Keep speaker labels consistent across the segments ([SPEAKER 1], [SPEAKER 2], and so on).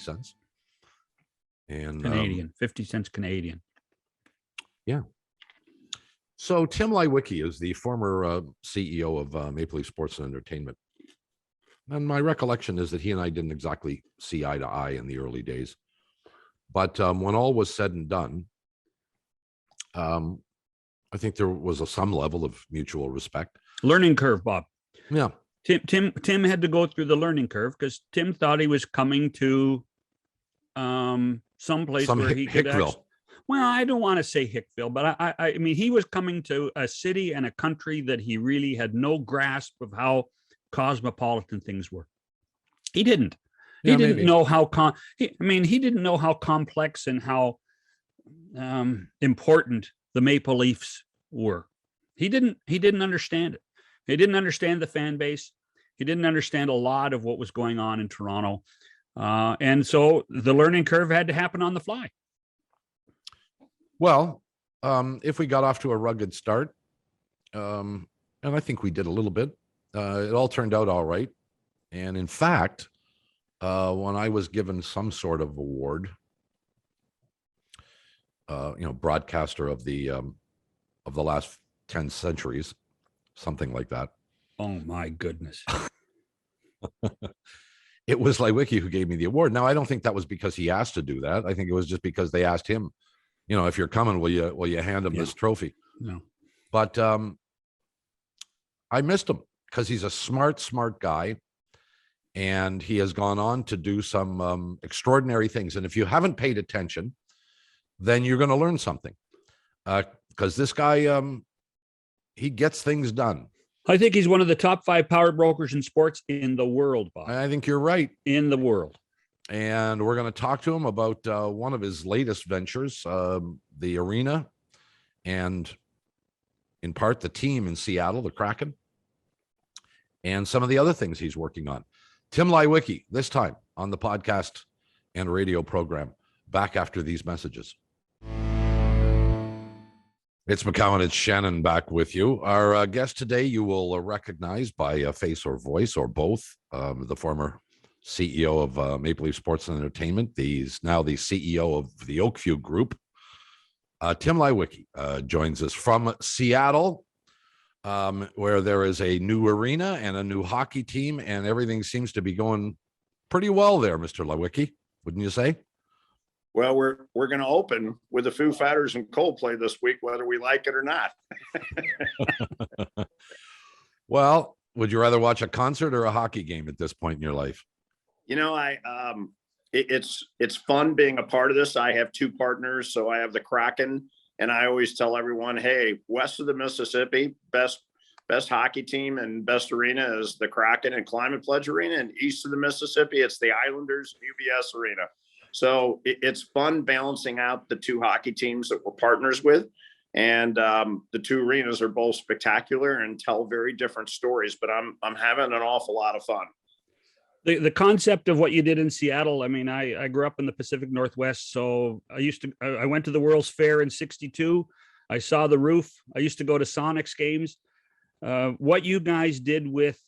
[SPEAKER 1] cents. And
[SPEAKER 2] Canadian, 50 cents Canadian.
[SPEAKER 1] Yeah. So Tim LEIWEKE is the former CEO of Maple Leaf Sports and Entertainment. And my recollection is that he and I didn't exactly see eye to eye in the early days. But when all was said and done, I think there was some level of mutual respect.
[SPEAKER 2] Learning curve, Bob.
[SPEAKER 1] Yeah.
[SPEAKER 2] Tim had to go through the learning curve because Tim thought he was coming to someplace where he could actually, well, I don't want to say Hickville, but I mean, he was coming to a city and a country that he really had no grasp of how cosmopolitan things were. He didn't. He didn't know how he didn't know how complex and how important the Maple Leafs were. He didn't understand it. He didn't understand the fan base. He didn't understand a lot of what was going on in Toronto. And so the learning curve had to happen on the fly.
[SPEAKER 1] Well, if we got off to a rugged start, and I think we did a little bit, it all turned out all right. And in fact, when I was given some sort of award, broadcaster of the last 10 centuries, something like that.
[SPEAKER 2] Oh my goodness.
[SPEAKER 1] It was LEIWEKE who gave me the award. Now, I don't think that was because he asked to do that. I think it was just because they asked him, if you're coming, will you hand him this trophy?
[SPEAKER 2] No.
[SPEAKER 1] But I missed him because he's a smart guy. And he has gone on to do some extraordinary things. And if you haven't paid attention, then you're going to learn something. Because this guy, he gets things done.
[SPEAKER 2] I think he's one of the top 5 power brokers in sports in the world, Bob.
[SPEAKER 1] I think you're right.
[SPEAKER 2] In the world.
[SPEAKER 1] And we're going to talk to him about one of his latest ventures, the arena, and in part the team in Seattle, the Kraken, and some of the other things he's working on. Tim LEIWEKE, this time on the podcast and radio program, back after these messages. It's McCowan, it's Shannon back with you. Our guest today, you will recognize by face or voice or both, the former CEO of Maple Leaf Sports and Entertainment. He's now the CEO of the Oakview Group. Tim LEIWEKE joins us from Seattle, where there is a new arena and a new hockey team, and everything seems to be going pretty well there, Mr. LEIWEKE, wouldn't you say?
[SPEAKER 3] Well, we're going to open with the Foo Fighters and Coldplay this week, whether we like it or not.
[SPEAKER 1] Well, would you rather watch a concert or a hockey game at this point in your life?
[SPEAKER 3] It's fun being a part of this. I have 2 partners, so I have the Kraken, and I always tell everyone, hey, west of the Mississippi, best hockey team and best arena is the Kraken and Climate Pledge Arena, and east of the Mississippi, it's the Islanders UBS Arena. So it's fun balancing out the 2 hockey teams that we're partners with. And the 2 arenas are both spectacular and tell very different stories, but I'm having an awful lot of fun.
[SPEAKER 2] The concept of what you did in Seattle, I mean, I grew up in the Pacific Northwest, so I went to the World's Fair in '62. I saw the roof. I used to go to Sonics games. What you guys did with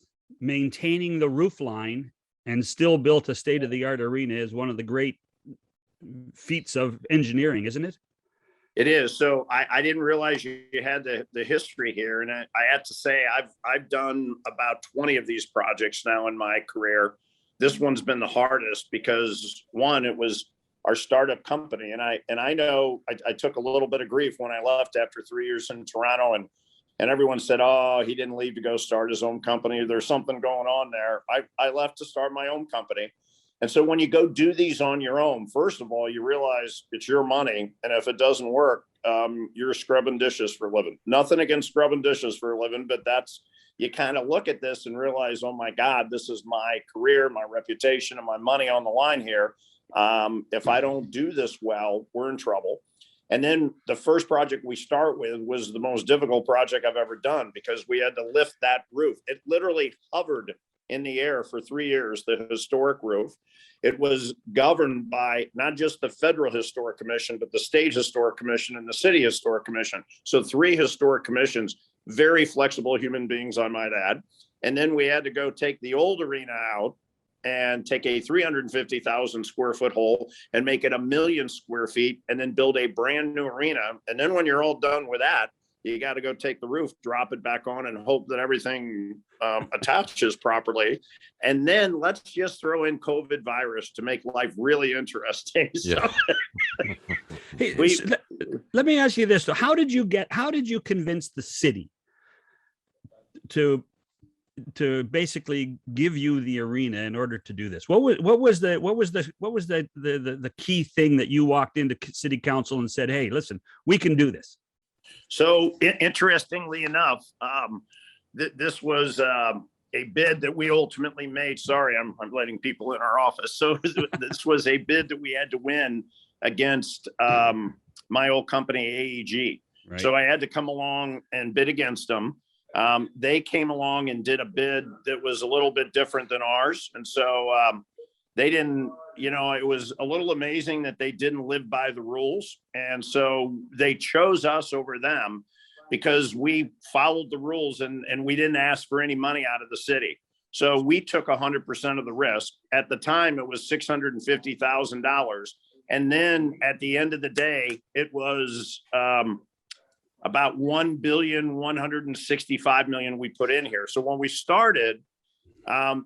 [SPEAKER 2] maintaining the roof line and still built a state-of-the-art arena is one of the great feats of engineering, isn't it?
[SPEAKER 3] It is. So I didn't realize you had the history here. And I had to say, I've done about 20 of these projects now in my career. This one's been the hardest because, one, it was our startup company. And I know I took a little bit of grief when I left after 3 years in Toronto, and everyone said, oh, he didn't leave to go start his own company. There's something going on there. I left to start my own company. And so when you go do these on your own, first of all, you realize it's your money. And if it doesn't work, you're scrubbing dishes for a living. Nothing against scrubbing dishes for a living, but you kind of look at this and realize, oh my God, this is my career, my reputation, and my money on the line here. If I don't do this well, we're in trouble. And then the first project we start with was the most difficult project I've ever done because we had to lift that roof. It literally hovered in the air for 3 years, the historic roof. It was governed by not just the Federal Historic Commission, but the State Historic Commission and the City Historic Commission. So 3 historic commissions, very flexible human beings, I might add. And then we had to go take the old arena out and take a 350,000 square foot hole and make it 1,000,000 square feet and then build a brand new arena. And then when you're all done with that, you got to go take the roof, drop it back on, and hope that everything attaches properly. And then let's just throw in COVID virus to make life really interesting.
[SPEAKER 1] Yeah.
[SPEAKER 2] Hey, let me ask you this. So how did you convince the city to basically give you the arena in order to do this? What was the key thing that you walked into city council and said, hey, listen, we can do this?
[SPEAKER 3] So interestingly enough, this was a bid that we ultimately made. Sorry, I'm letting people in our office. So this was a bid that we had to win against my old company, AEG. Right. So I had to come along and bid against them. They came along and did a bid that was a little bit different than ours. And so they didn't, it was a little amazing that they didn't live by the rules. And so they chose us over them because we followed the rules and we didn't ask for any money out of the city. So we took 100% of the risk. At the time, it was $650,000. And then at the end of the day, it was about $1,165,000,000 we put in here. So when we started,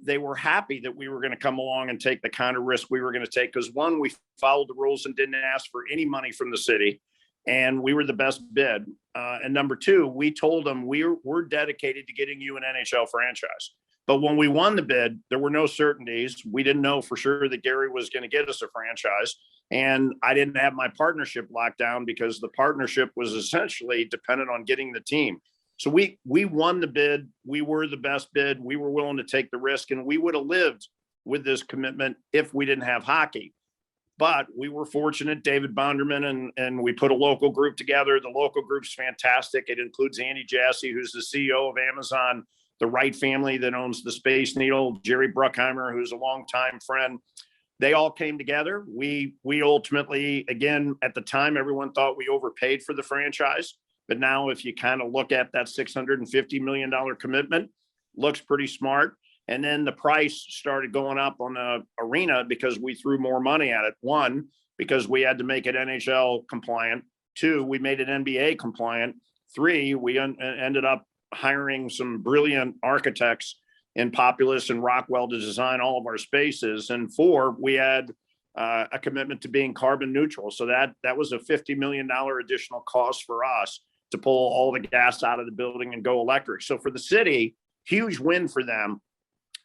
[SPEAKER 3] they were happy that we were going to come along and take the kind of risk we were going to take. Because one, we followed the rules and didn't ask for any money from the city. And we were the best bid. And number two, we told them we're dedicated to getting you an NHL franchise. But when we won the bid, there were no certainties. We didn't know for sure that Gary was going to get us a franchise. And I didn't have my partnership locked down because the partnership was essentially dependent on getting the team. So we won the bid. We were the best bid. We were willing to take the risk, and we would have lived with this commitment if we didn't have hockey. But we were fortunate, David Bonderman, and we put a local group together. The local group's fantastic. It includes Andy Jassy, who's the CEO of Amazon, the Wright family that owns the Space Needle, Jerry Bruckheimer, who's a longtime friend. They all came together. We ultimately, again, at the time, everyone thought we overpaid for the franchise. But now if you kind of look at that $650 million commitment, looks pretty smart. And then the price started going up on the arena because we threw more money at it. One, because we had to make it NHL compliant. Two, we made it NBA compliant. Three, we ended up hiring some brilliant architects in Populous and Rockwell to design all of our spaces. And four, we had a commitment to being carbon neutral. So that was a $50 million additional cost for us to pull all the gas out of the building and go electric. So for the city, huge win for them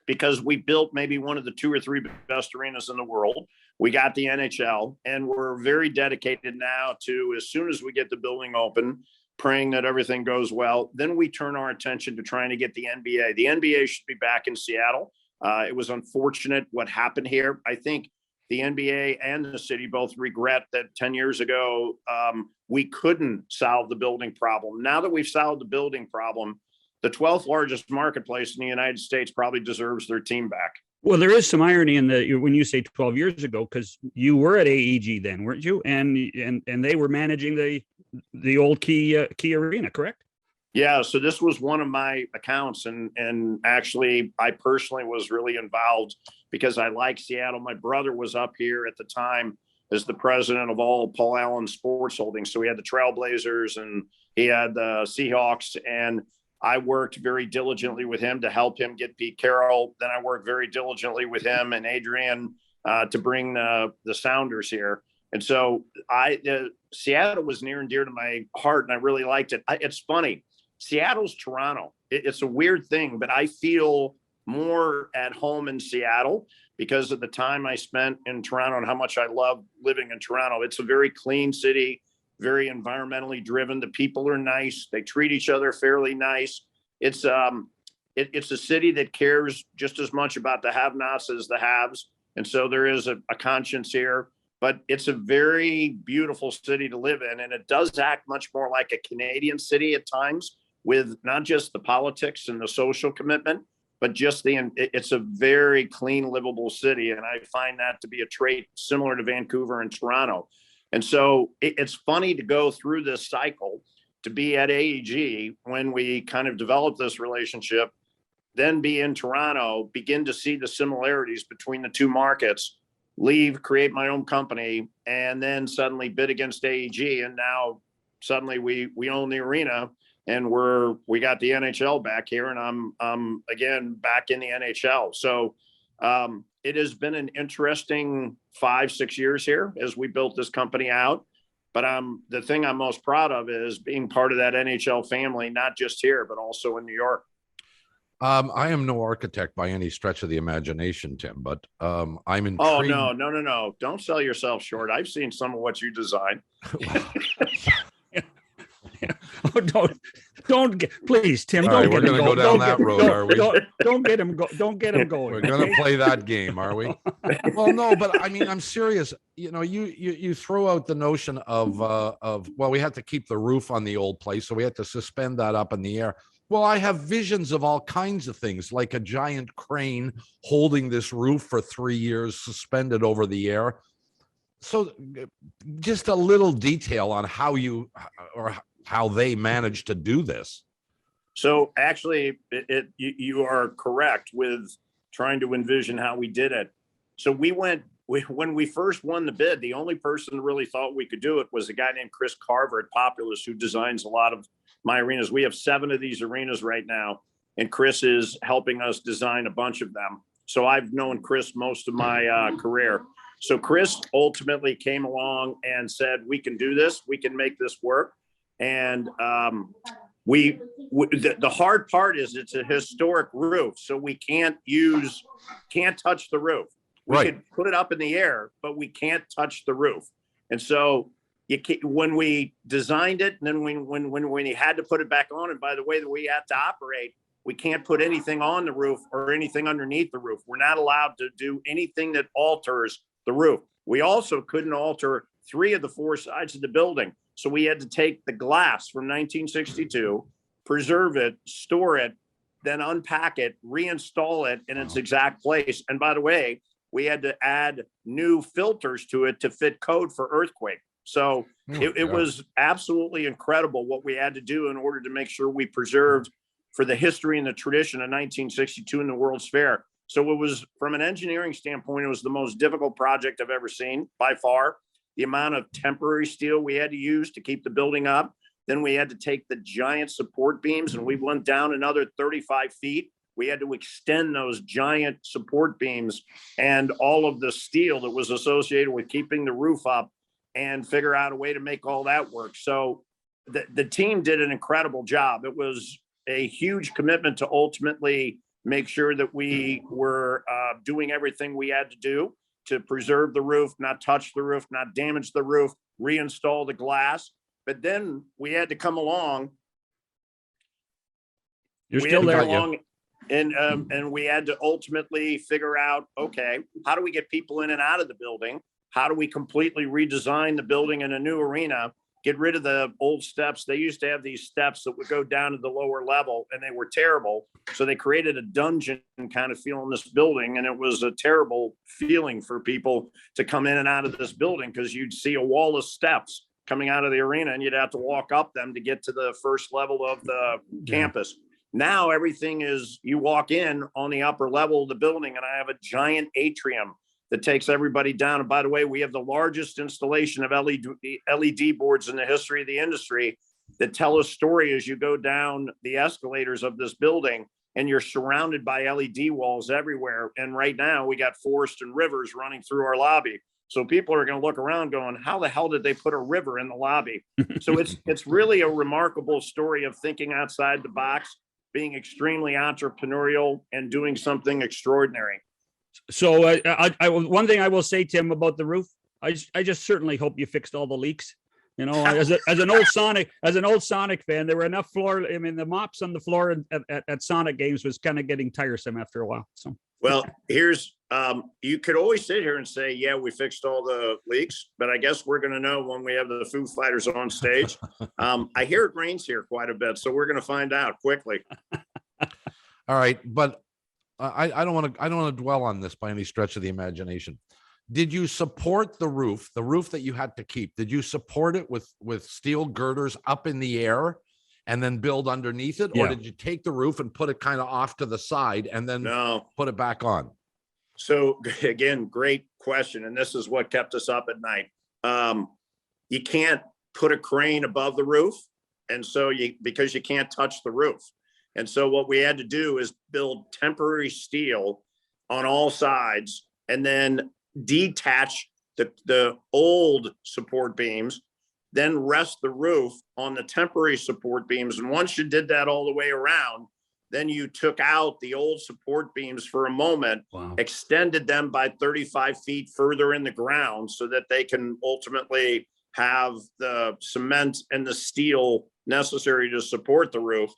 [SPEAKER 3] because we built maybe one of the 2 or 3 best arenas in the world. We got the NHL, and we're very dedicated now to, as soon as we get the building open, praying that everything goes well, then we turn our attention to trying to get the NBA. The NBA should be back in Seattle. It was unfortunate what happened here. I think the NBA and the city both regret that 10 years ago, we couldn't solve the building problem. Now that we've solved the building problem, the 12th largest marketplace in the United States probably deserves their team back.
[SPEAKER 2] Well, there is some irony in when you say 12 years ago, because you were at AEG then, weren't you? And they were managing the old Key Arena, correct?
[SPEAKER 3] Yeah. So this was one of my accounts, and actually, I personally was really involved because I like Seattle. My brother was up here at the time as the president of all Paul Allen Sports Holdings. So he had the Trailblazers and he had the Seahawks, and I worked very diligently with him to help him get Pete Carroll. Then I worked very diligently with him and Adrian to bring the Sounders here. And so Seattle was near and dear to my heart, and I really liked it. It's funny. Seattle's Toronto. It's a weird thing, but I feel more at home in Seattle because of the time I spent in Toronto and how much I love living in Toronto. It's a very clean city, very environmentally driven. The people are nice. They treat each other fairly nice. It's a city that cares just as much about the have-nots as the haves. And so there is a conscience here, but it's a very beautiful city to live in. And it does act much more like a Canadian city at times, with not just the politics and the social commitment, but just it's a very clean, livable city. And I find that to be a trait similar to Vancouver and Toronto. And so it's funny to go through this cycle, to be at AEG when we kind of developed this relationship. then be in Toronto, begin to see the similarities between the two markets, leave, create my own company, and then suddenly bid against AEG. And now suddenly we own the arena, and we got the NHL back here, and I'm again back in the NHL. So it has been an interesting 5-6 years here as we built this company out. But the thing I'm most proud of is being part of that NHL family, not just here, but also in New York.
[SPEAKER 1] I am no architect by any stretch of the imagination, Tim, but I'm intrigued.
[SPEAKER 3] Oh, no. Don't sell yourself short. I've seen some of what you design.
[SPEAKER 2] Oh, please, Tim.
[SPEAKER 1] All
[SPEAKER 2] Don't
[SPEAKER 1] right,
[SPEAKER 2] get
[SPEAKER 1] we're
[SPEAKER 2] him
[SPEAKER 1] going to go down that road, are we?
[SPEAKER 2] Don't get him. Don't get him going.
[SPEAKER 1] We're going to play that game, are we? Well, no, but I mean, I'm serious. You know, you throw out the notion of well, we had to keep the roof on the old place, so we had to suspend that up in the air. Well, I have visions of all kinds of things, like a giant crane holding this roof for 3 years, suspended over the air. So, just a little detail on how they managed to do this.
[SPEAKER 3] So actually, you are correct with trying to envision how we did it. So when we first won the bid, the only person who really thought we could do it was a guy named Chris Carver at Populous, who designs a lot of my arenas. We have 7 of these arenas right now, and Chris is helping us design a bunch of them. So I've known Chris most of my career. So Chris ultimately came along and said, we can do this. We can make this work. And the hard part is it's a historic roof. So we can't touch the roof. We could put it up in the air, but we can't touch the roof. And so when we designed it, and then when we had to put it back on, and by the way that we had to operate, we can't put anything on the roof or anything underneath the roof. We're not allowed to do anything that alters the roof. We also couldn't alter 3 of the 4 sides of the building. So we had to take the glass from 1962, preserve it, store it, then unpack it, reinstall it in its exact place. And by the way, we had to add new filters to it to fit code for earthquake. So it was absolutely incredible what we had to do in order to make sure we preserved for the history and the tradition of 1962 in the World's Fair. So it was, from an engineering standpoint, it was the most difficult project I've ever seen by far. The amount of temporary steel we had to use to keep the building up. Then we had to take the giant support beams, and we went down another 35 feet. We had to extend those giant support beams and all of the steel that was associated with keeping the roof up, and figure out a way to make all that work. So the team did an incredible job. It was a huge commitment to ultimately make sure that we were doing everything we had to do to preserve the roof, not touch the roof, not damage the roof, reinstall the glass. But then we had to come along.
[SPEAKER 2] You're still there.
[SPEAKER 3] And we had to ultimately figure out, okay, how do we get people in and out of the building? How do we completely redesign the building in a new arena? Get rid of the old steps. They used to have these steps that would go down to the lower level, and they were terrible. So they created a dungeon kind of feel in this building, and it was a terrible feeling for people to come in and out of this building, because you'd see a wall of steps coming out of the arena, and you'd have to walk up them to get to the first level of the campus. Now everything is, you walk in on the upper level of the building, and I have a giant atrium that takes everybody down. And by the way, we have the largest installation of LED boards in the history of the industry that tell a story as you go down the escalators of this building, and you're surrounded by LED walls everywhere. And right now we got forests and rivers running through our lobby. So people are going to look around going, how the hell did they put a river in the lobby? So it's really a remarkable story of thinking outside the box, being extremely entrepreneurial, and doing something extraordinary.
[SPEAKER 2] So one thing I will say, Tim, about the roof, I just certainly hope you fixed all the leaks. You know, as an old Sonic fan, there were enough floor. I mean, the mops on the floor at Sonic games was kind of getting tiresome after a while. So,
[SPEAKER 3] well, here's you could always sit here and say, yeah, we fixed all the leaks, but I guess we're going to know when we have the Foo Fighters on stage. I hear it rains here quite a bit, so we're going to find out quickly.
[SPEAKER 1] All right, but I don't want to dwell on this by any stretch of the imagination. Did you support the roof that you had to keep? Did you support it with steel girders up in the air and then build underneath it? Or did you take the roof and put it kind of off to the side and then put it back on?
[SPEAKER 3] So again, great question. And this is what kept us up at night. You can't put a crane above the roof. And so because you can't touch the roof. And so what we had to do is build temporary steel on all sides and then detach the old support beams, then rest the roof on the temporary support beams. And once you did that all the way around, then you took out the old support beams for a moment, extended them by 35 feet further in the ground so that they can ultimately have the cement and the steel necessary to support the roof.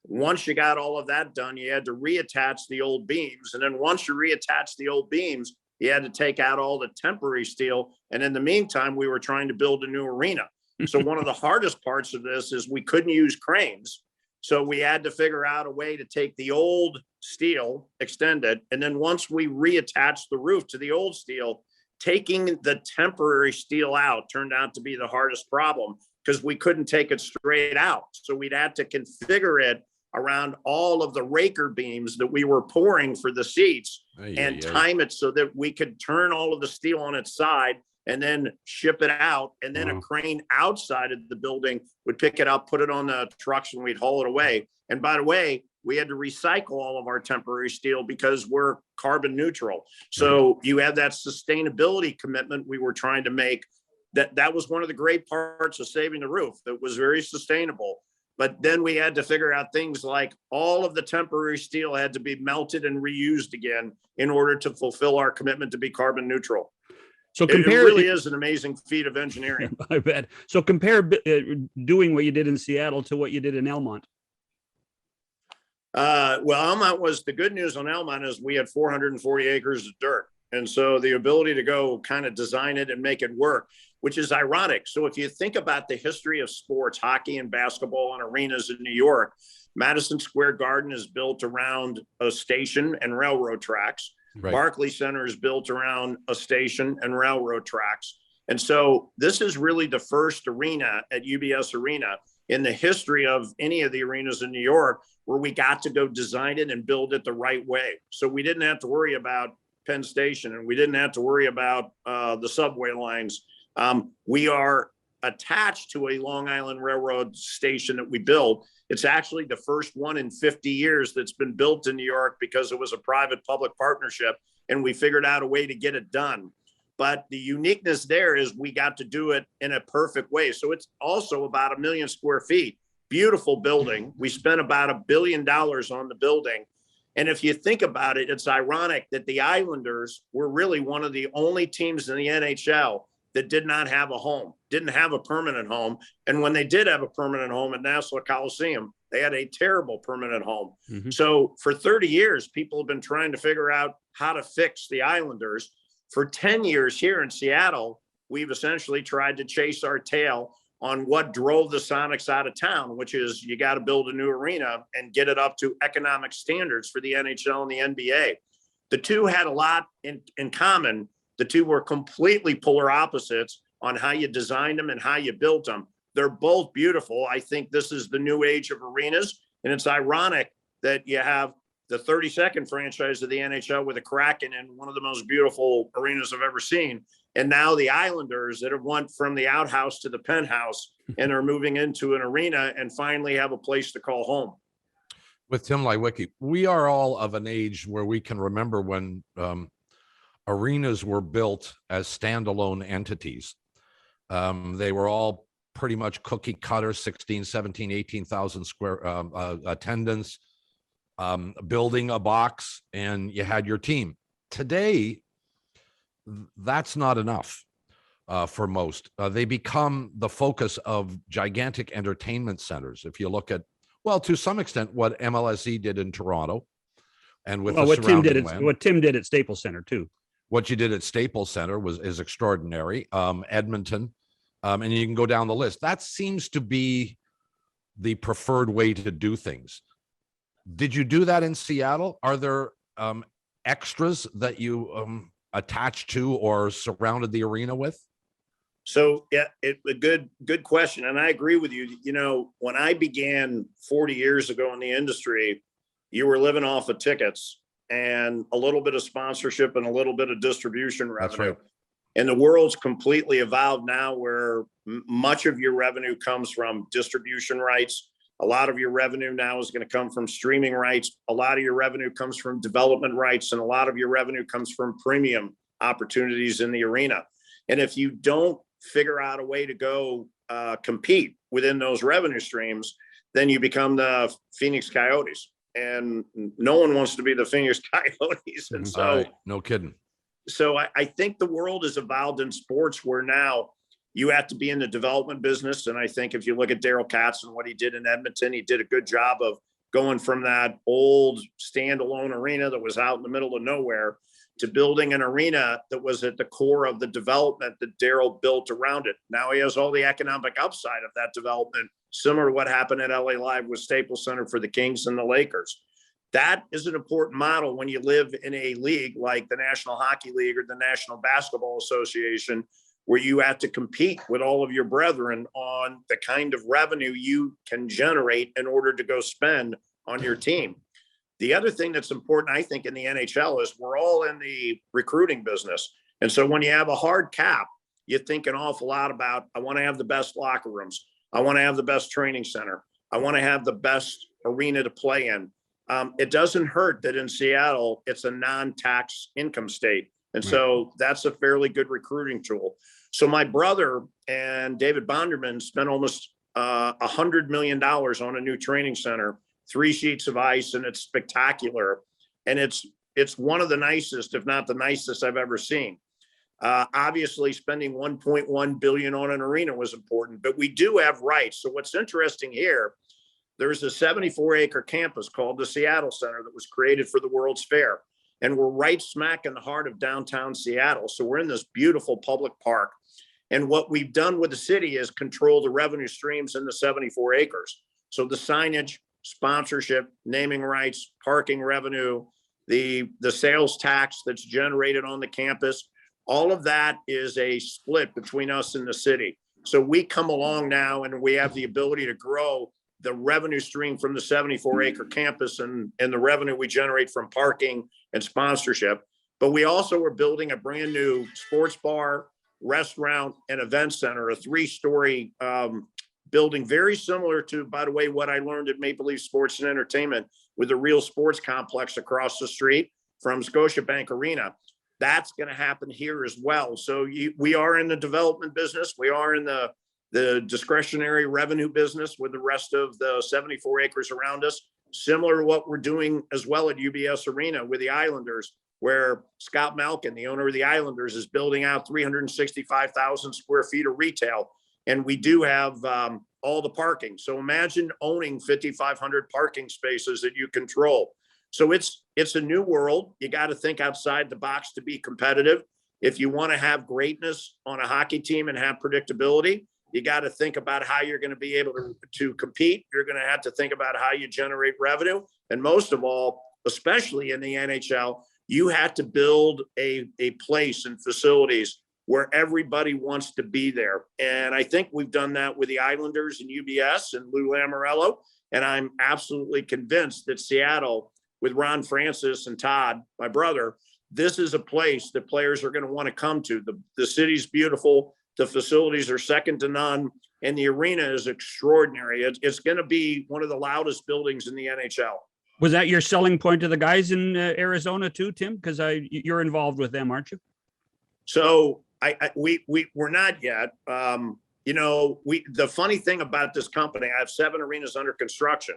[SPEAKER 3] Once you got all of that done, you had to reattach the old beams. And then once you reattach the old beams, you had to take out all the temporary steel. And in the meantime, we were trying to build a new arena. So one of the hardest parts of this is we couldn't use cranes. So we had to figure out a way to take the old steel, extend it. And then once we reattached the roof to the old steel, taking the temporary steel out turned out to be the hardest problem because we couldn't take it straight out. So we'd had to configure it around all of the raker beams that we were pouring for the seats and time it so that we could turn all of the steel on its side and then ship it out. And then a crane outside of the building would pick it up, put it on the trucks, and we'd haul it away. And by the way, we had to recycle all of our temporary steel because we're carbon neutral. So you have that sustainability commitment we were trying to make. That was one of the great parts of saving the roof. That was very sustainable. But then we had to figure out things like all of the temporary steel had to be melted and reused again in order to fulfill our commitment to be carbon neutral.
[SPEAKER 2] So
[SPEAKER 3] it really is an amazing feat of engineering.
[SPEAKER 2] I bet. So compare doing what you did in Seattle to what you did in Elmont.
[SPEAKER 3] Well, Elmont was, the good news on Elmont is we had 440 acres of dirt. And so the ability to go kind of design it and make it work, which is ironic. So if you think about the history of sports, hockey and basketball and arenas in New York, Madison Square Garden is built around a station and railroad tracks. Barclays Center is built around a station and railroad tracks. And so this is really the first arena at UBS Arena in the history of any of the arenas in New York where we got to go design it and build it the right way. So we didn't have to worry about Penn Station and we didn't have to worry about the subway lines. We are attached to a Long Island Railroad station that we built. It's actually the first one in 50 years that's been built in New York because it was a private-public partnership, and we figured out a way to get it done. But the uniqueness there is we got to do it in a perfect way. So it's also about 1 million square feet. Beautiful building. We spent about $1 billion on the building. And if you think about it, it's ironic that the Islanders were really one of the only teams in the NHL that did not have a home, didn't have a permanent home. And when they did have a permanent home at Nassau Coliseum, they had a terrible permanent home. So for 30 years, people have been trying to figure out how to fix the Islanders. For 10 years here in Seattle, we've essentially tried to chase our tail on what drove the Sonics out of town, which is you got to build a new arena and get it up to economic standards for the NHL and the NBA. The two had a lot in common. The two were completely polar opposites on how you designed them and how you built them. They're both beautiful. I think this is the new age of arenas. And it's ironic that you have the 32nd franchise of the NHL with the Kraken in one of the most beautiful arenas I've ever seen. And now the Islanders that have went from the outhouse to the penthouse and are moving into an arena and finally have a place to call home.
[SPEAKER 1] With Tim LEIWEKE, we are all of an age where we can remember when arenas were built as standalone entities. They were all pretty much cookie cutter, 16, 17, 18,000 square attendance, building a box, and you had your team. Today, that's not enough for most. They become the focus of gigantic entertainment centers. If you look at, well, to some extent, what MLSE did in Toronto, and with
[SPEAKER 2] what Tim did at Staples Center too.
[SPEAKER 1] What you did at Staples Center is extraordinary. Edmonton, and you can go down the list. That seems to be the preferred way to do things. Did you do that in Seattle? Are there extras that you attached to or surrounded the arena with?
[SPEAKER 3] So yeah, a good question, and I agree with you. You know, when I began 40 years ago in the industry, you were living off of tickets and a little bit of sponsorship and a little bit of distribution
[SPEAKER 1] That's
[SPEAKER 3] revenue.
[SPEAKER 1] right.
[SPEAKER 3] And the world's completely evolved now, where much of your revenue comes from distribution rights. A lot of your revenue now is going to come from streaming rights. A lot of your revenue comes from development rights, and a lot of your revenue comes from premium opportunities in the arena. And if you don't figure out a way to go compete within those revenue streams, then you become the Phoenix Coyotes, and no one wants to be the Phoenix Coyotes. And so,
[SPEAKER 1] All right. No kidding.
[SPEAKER 3] So I think the world has evolved in sports where now you have to be in the development business. And I think if you look at Daryl Katz and what he did in Edmonton, he did a good job of going from that old standalone arena that was out in the middle of nowhere to building an arena that was at the core of the development that Daryl built around it. Now he has all the economic upside of that development, similar to what happened at LA Live with Staples Center for the Kings and the Lakers. That is an important model when you live in a league like the National Hockey League or the National Basketball Association, where you have to compete with all of your brethren on the kind of revenue you can generate in order to go spend on your team. The other thing that's important, I think, in the NHL is we're all in the recruiting business. And so when you have a hard cap, you think an awful lot about, I want to have the best locker rooms. I want to have the best training center. I want to have the best arena to play in. It doesn't hurt that in Seattle, it's a non-tax income state. And so that's a fairly good recruiting tool. So my brother and David Bonderman spent almost $100 million on a new training center, 3 sheets of ice, and it's spectacular. And it's one of the nicest, if not the nicest I've ever seen. Obviously spending $1.1 billion on an arena was important, but we do have rights. So what's interesting here, there's a 74-acre campus called the Seattle Center that was created for the World's Fair. And we're right smack in the heart of downtown Seattle. So we're in this beautiful public park. And what we've done with the city is control the revenue streams in the 74 acres. So the signage, sponsorship, naming rights, parking revenue, the sales tax that's generated on the campus, all of that is a split between us and the city. So we come along now and we have the ability to grow the revenue stream from the 74-acre campus and the revenue we generate from parking and sponsorship. But we also are building a brand new sports bar, restaurant, and event center, a 3-story building, very similar to, by the way, what I learned at Maple Leaf Sports and Entertainment with a real sports complex across the street from Scotiabank Arena. That's going to happen here as well. So we are in the development business. We are in the discretionary revenue business with the rest of the 74 acres around us, similar to what we're doing as well at UBS Arena with the Islanders, where Scott Malkin, the owner of the Islanders, is building out 365,000 square feet of retail. And we do have all the parking. So imagine owning 5,500 parking spaces that you control. So it's a new world. You got to think outside the box to be competitive. If you want to have greatness on a hockey team and have predictability, you got to think about how you're going to be able to compete. You're going to have to think about how you generate revenue. And most of all, especially in the NHL, you have to build a place and facilities where everybody wants to be there. And I think we've done that with the Islanders and UBS and Lou Lamoriello. And I'm absolutely convinced that Seattle, with Ron Francis and Todd, my brother, this is a place that players are going to want to come to. The city's beautiful. The facilities are second to none, and the arena is extraordinary. It's going to be one of the loudest buildings in the NHL.
[SPEAKER 2] Was that your selling point to the guys in Arizona too, Tim? Because you're involved with them, aren't you?
[SPEAKER 3] So we're not yet. The funny thing about this company, I have 7 arenas under construction,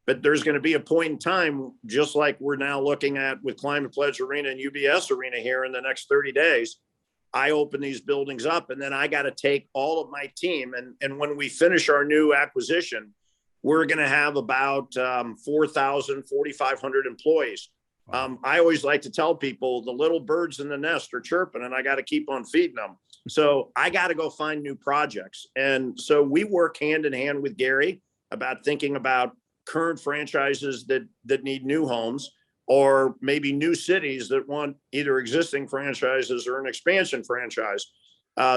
[SPEAKER 3] but there's going to be a point in time, just like we're now looking at with Climate Pledge Arena and UBS Arena here in the next 30 days. I open these buildings up, and then I got to take all of my team. And when we finish our new acquisition, we're going to have about 4,000, 4,500 employees. I always like to tell people the little birds in the nest are chirping, and I got to keep on feeding them. So I got to go find new projects. And so we work hand in hand with Gary about thinking about current franchises that need new homes, or maybe new cities that want either existing franchises or an expansion franchise.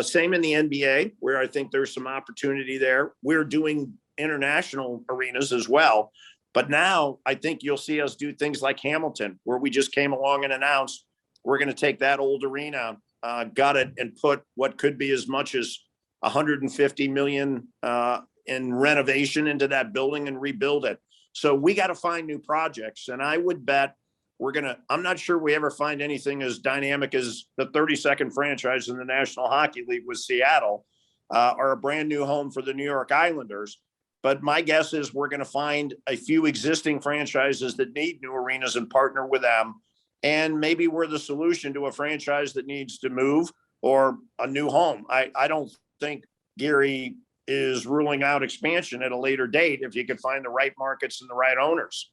[SPEAKER 3] Same in the NBA, where I think there's some opportunity there. We're doing international arenas as well. But now I think you'll see us do things like Hamilton, where we just came along and announced we're going to take that old arena, gut it, and put what could be as much as 150 million in renovation into that building and rebuild it. So we got to find new projects. And I would bet I'm not sure we ever find anything as dynamic as the 32nd franchise in the National Hockey League with Seattle, or a brand new home for the New York Islanders. But my guess is we're going to find a few existing franchises that need new arenas and partner with them. And maybe we're the solution to a franchise that needs to move or a new home. I don't think Gary is ruling out expansion at a later date if you could find the right markets and the right owners.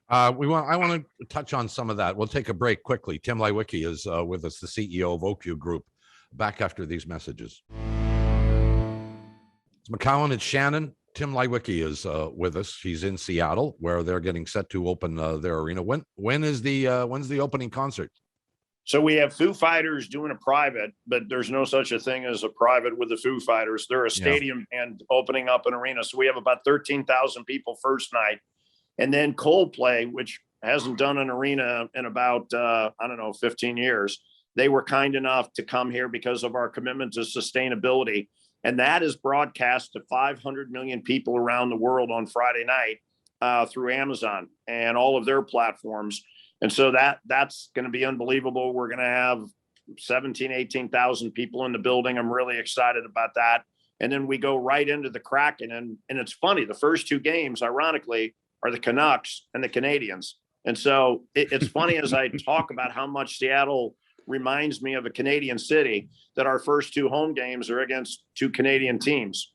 [SPEAKER 1] I want to touch on some of that. We'll take a break quickly. Tim LEIWEKE is with us, the CEO of OVG Group. Back after these messages. It's McCowan, it's Shannon. Tim LEIWEKE is with us. He's in Seattle, where they're getting set to open their arena. When's the opening concert?
[SPEAKER 3] So we have Foo Fighters doing a private, but there's no such a thing as a private with the Foo Fighters. They're a stadium and opening up an arena. So we have about 13,000 people first night. And then Coldplay, which hasn't done an arena in about, 15 years. They were kind enough to come here because of our commitment to sustainability. And that is broadcast to 500 million people around the world on Friday night through Amazon and all of their platforms. And so that's going to be unbelievable. We're going to have 18,000 people in the building. I'm really excited about that. And then we go right into the Kraken. And it's funny, the first two games, ironically, are the Canucks and the Canadians. And so it's funny as I talk about how much Seattle reminds me of a Canadian city, that our first two home games are against two Canadian teams.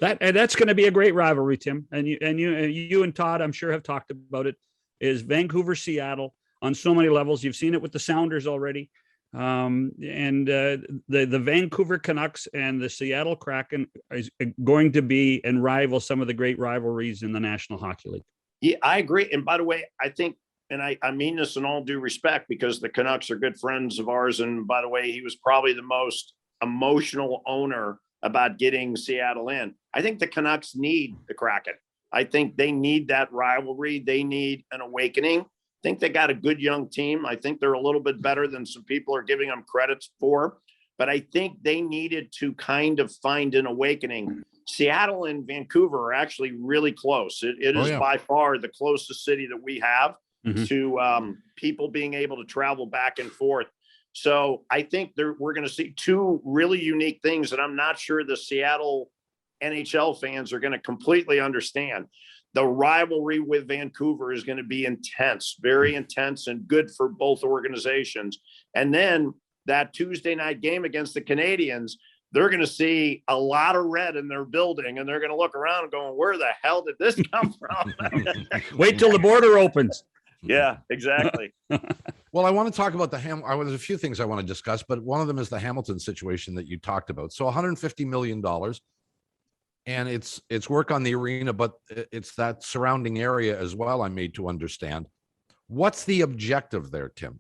[SPEAKER 2] That's going to be a great rivalry, Tim. And you and Todd, I'm sure, have talked about it. Is Vancouver, Seattle on so many levels. You've seen it with the Sounders already, and the Vancouver Canucks and the Seattle Kraken is going to be and rival some of the great rivalries in the National Hockey League.
[SPEAKER 3] Yeah, I agree. And by the way, I think, and I mean this in all due respect, because the Canucks are good friends of ours. And by the way, he was probably the most emotional owner about getting Seattle in. I think the Canucks need the Kraken. I think they need that rivalry. They need an awakening. I think they got a good young team. I think they're a little bit better than some people are giving them credits for. But I think they needed to kind of find an awakening. Seattle and Vancouver are actually really close. It is by far the closest city that we have to people being able to travel back and forth. So I think we're going to see two really unique things that I'm not sure the Seattle NHL fans are going to completely understand. The rivalry with Vancouver is going to be intense, very intense, and good for both organizations. And then that Tuesday night game against the Canadians, they're going to see a lot of red in their building, and they're going to look around and going, where the hell did this come from?
[SPEAKER 2] Wait till the border opens.
[SPEAKER 3] Yeah, exactly.
[SPEAKER 1] Well, I want to talk about there's a few things I want to discuss, but one of them is the Hamilton situation that you talked about. So $150 million, and it's work on the arena, but it's that surrounding area as well, I'm made to understand. What's the objective there, Tim?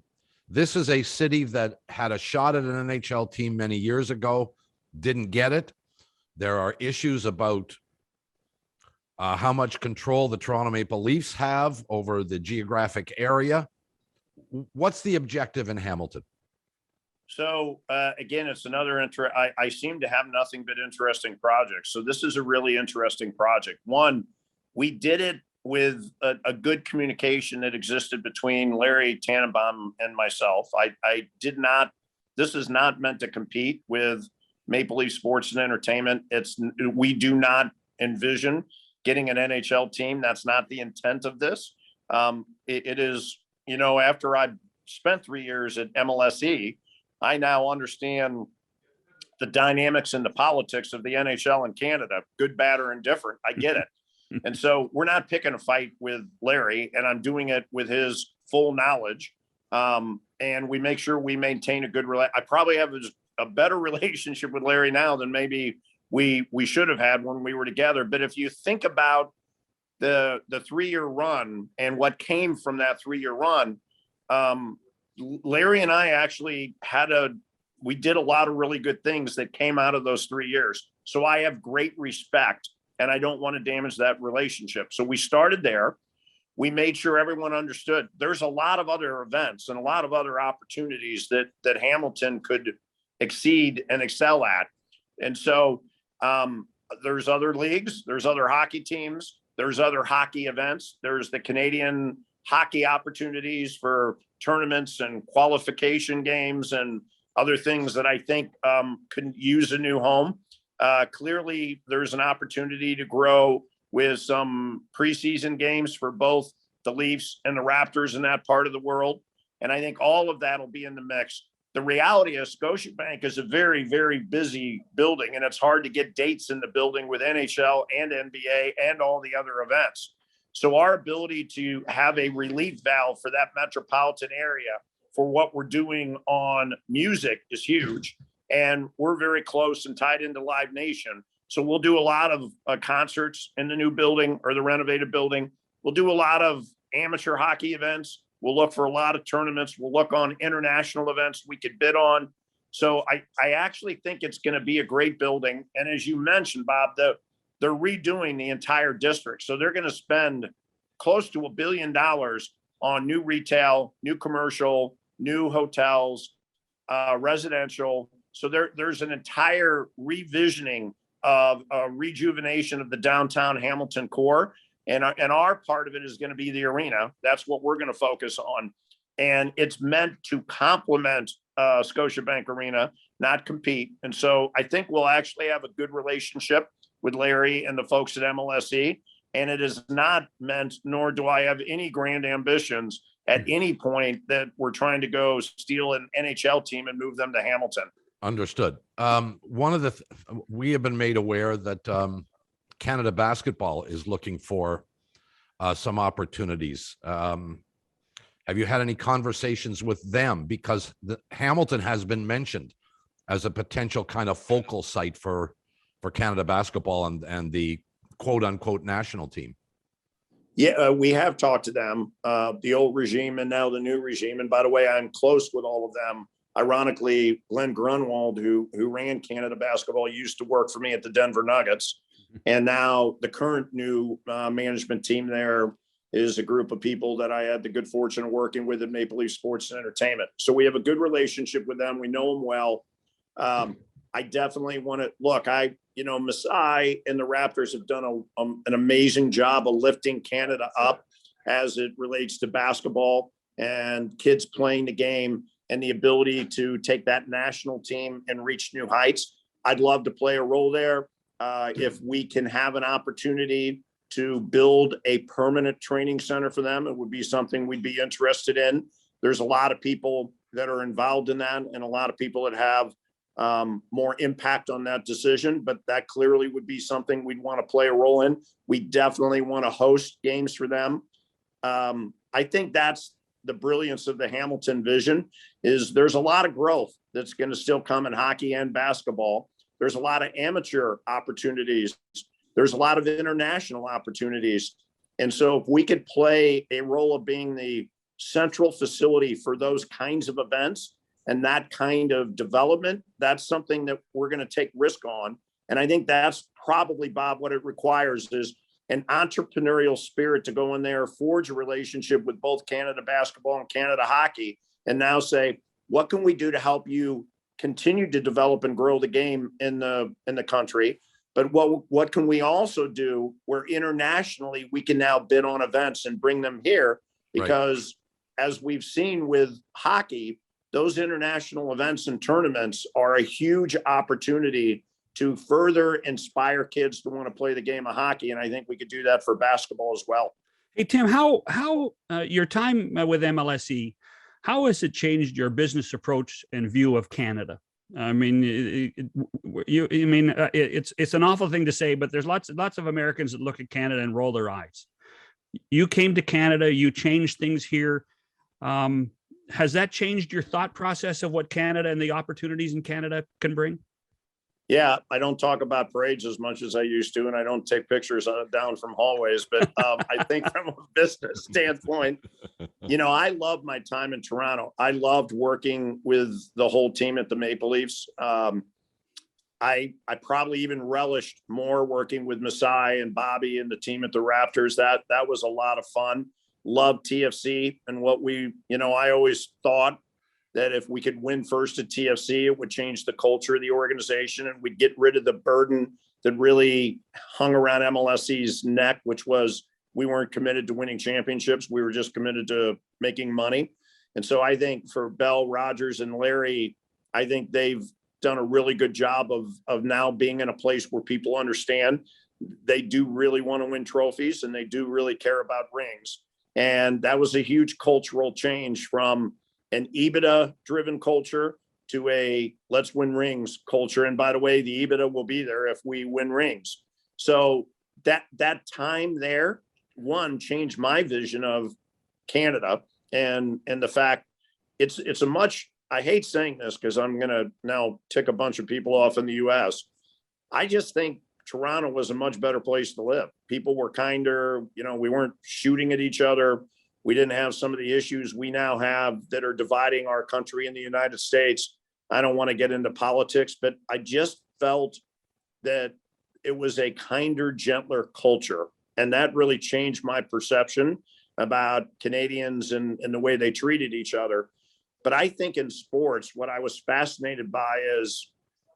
[SPEAKER 1] This is a city that had a shot at an NHL team many years ago, didn't get it. There are issues about how much control the Toronto Maple Leafs have over the geographic area. What's the objective in Hamilton?
[SPEAKER 3] So again, it's another I seem to have nothing but interesting projects. So this is a really interesting project. One, we did it with a good communication that existed between Larry Tannenbaum and myself. This is not meant to compete with Maple Leaf Sports and Entertainment. We do not envision getting an NHL team. That's not the intent of this. It is, after I spent 3 years at MLSE, I now understand the dynamics and the politics of the NHL in Canada, good, bad, or indifferent. I get it. And so we're not picking a fight with Larry, and I'm doing it with his full knowledge. And we make sure we maintain a good relationship. I probably have a better relationship with Larry now than maybe we should have had when we were together. But if you think about the 3-year run and what came from that 3-year run, Larry and I actually had a we did a lot of really good things that came out of those 3 years. So I have great respect, and I don't want to damage that relationship. So we started there. We made sure everyone understood there's a lot of other events and a lot of other opportunities that Hamilton could exceed and excel at. And so there's other leagues, there's other hockey teams, there's other hockey events, there's the Canadian hockey opportunities for tournaments and qualification games and other things that I think could use a new home. Clearly, there's an opportunity to grow with some preseason games for both the Leafs and the Raptors in that part of the world. And I think all of that will be in the mix. The reality is Scotiabank is a very, very busy building, and it's hard to get dates in the building with NHL and NBA and all the other events. So our ability to have a relief valve for that metropolitan area for what we're doing on music is huge. And we're very close and tied into Live Nation. So we'll do a lot of concerts in the new building or the renovated building. We'll do a lot of amateur hockey events. We'll look for a lot of tournaments. We'll look on international events we could bid on. So I actually think it's going to be a great building. And as you mentioned, Bob, they're redoing the entire district. So they're going to spend close to $1 billion on new retail, new commercial, new hotels, residential. So there's an entire revisioning of a rejuvenation of the downtown Hamilton core. And our part of it is going to be the arena. That's what we're going to focus on. And it's meant to complement Scotiabank Arena, not compete. And so I think we'll actually have a good relationship with Larry and the folks at MLSE. And it is not meant, nor do I have any grand ambitions at any point that we're trying to go steal an NHL team and move them to Hamilton.
[SPEAKER 1] Understood. We have been made aware that Canada Basketball is looking for some opportunities. Have you had any conversations with them? Because Hamilton has been mentioned as a potential kind of focal site for Canada Basketball and the quote unquote national team.
[SPEAKER 3] Yeah, we have talked to them, the old regime and now the new regime. And by the way, I'm close with all of them. Ironically, Glenn Grunwald, who ran Canada Basketball, used to work for me at the Denver Nuggets. And now the current new management team there is a group of people that I had the good fortune of working with at Maple Leaf Sports and Entertainment. So we have a good relationship with them. We know them well. I definitely want to look. Masai and the Raptors have done an amazing job of lifting Canada up as it relates to basketball and kids playing the game and the ability to take that national team and reach new heights. I'd love to play a role there. If we can have an opportunity to build a permanent training center for them, it would be something we'd be interested in. There's a lot of people that are involved in that and a lot of people that have more impact on that decision, but that clearly would be something we'd want to play a role in. We definitely want to host games for them. I think that's the brilliance of the Hamilton vision is there's a lot of growth that's going to still come in hockey and basketball. There's a lot of amateur opportunities. There's a lot of international opportunities. And so if we could play a role of being the central facility for those kinds of events and that kind of development, that's something that we're going to take risk on. And I think that's probably, Bob, what it requires is an entrepreneurial spirit to go in there, forge a relationship with both Canada Basketball and Canada Hockey, and now say, what can we do to help you continue to develop and grow the game in the country? But what can we also do where internationally we can now bid on events and bring them here? Because as we've seen with hockey, those international events and tournaments are a huge opportunity to further inspire kids to want to play the game of hockey. And I think we could do that for basketball as well.
[SPEAKER 2] Hey, Tim, how your time with MLSE, how has it changed your business approach and view of Canada? I mean, it's an awful thing to say, but there's lots of Americans that look at Canada and roll their eyes. You came to Canada, you changed things here. Has that changed your thought process of what Canada and the opportunities in Canada can bring?
[SPEAKER 3] Yeah, I don't talk about parades as much as I used to, and I don't take pictures down from hallways. But I think from a business standpoint, I love my time in Toronto. I loved working with the whole team at the Maple Leafs. I probably even relished more working with Masai and Bobby and the team at the Raptors. That was a lot of fun. Loved TFC and what I always thought that if we could win first at TFC, it would change the culture of the organization and we'd get rid of the burden that really hung around MLSE's neck, which was we weren't committed to winning championships. We were just committed to making money. And so I think for Bell, Rogers, and Larry, I think they've done a really good job of now being in a place where people understand they do really want to win trophies and they do really care about rings. And that was a huge cultural change from an EBITDA driven culture to a let's win rings culture. And by the way, the EBITDA will be there if we win rings. So that time there, one, changed my vision of Canada and the fact it's a much, I hate saying this because I'm going to now tick a bunch of people off in the US. I just think Toronto was a much better place to live. People were kinder, we weren't shooting at each other. We didn't have some of the issues we now have that are dividing our country in the United States. I don't want to get into politics, but I just felt that it was a kinder, gentler culture. And that really changed my perception about Canadians and the way they treated each other. But I think in sports, what I was fascinated by is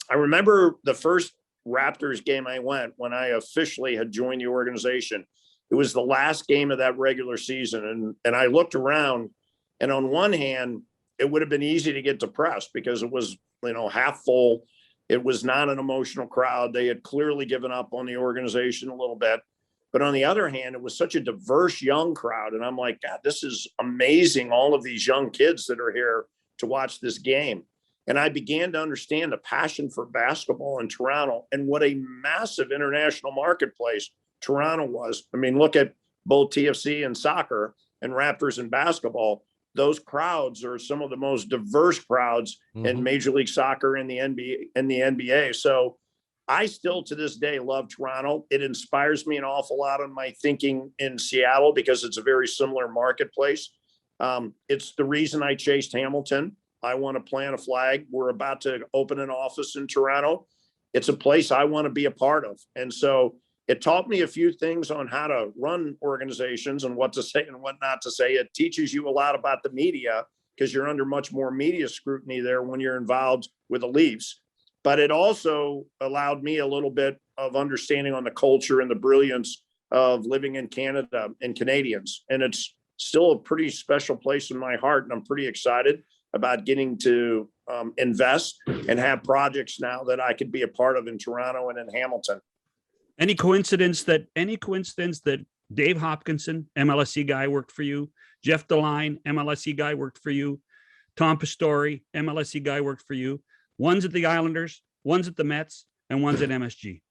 [SPEAKER 3] I remember the first Raptors game I went when I officially had joined the organization. It was the last game of that regular season. And I looked around, and on one hand, it would have been easy to get depressed because it was, half full. It was not an emotional crowd. They had clearly given up on the organization a little bit. But on the other hand, it was such a diverse young crowd. And I'm like, God, this is amazing. All of these young kids that are here to watch this game. And I began to understand the passion for basketball in Toronto and what a massive international marketplace Toronto was. I mean, look at both TFC and soccer and Raptors and basketball. Those crowds are some of the most diverse crowds in Major League Soccer and the NBA. So I still to this day love Toronto. It inspires me an awful lot on my thinking in Seattle because it's a very similar marketplace. It's the reason I chased Hamilton. I want to plant a flag. We're about to open an office in Toronto. It's a place I want to be a part of. And so it taught me a few things on how to run organizations and what to say and what not to say. It teaches you a lot about the media because you're under much more media scrutiny there when you're involved with the Leafs. But it also allowed me a little bit of understanding on the culture and the brilliance of living in Canada and Canadians. And it's still a pretty special place in my heart. And I'm pretty excited about getting to invest and have projects now that I could be a part of in Toronto and in Hamilton.
[SPEAKER 2] Any coincidence that Dave Hopkinson, MLSE guy, worked for you? Jeff DeLine, MLSE guy, worked for you? Tom Pastore, MLSE guy, worked for you? One's at the Islanders, one's at the Mets, and one's at MSG.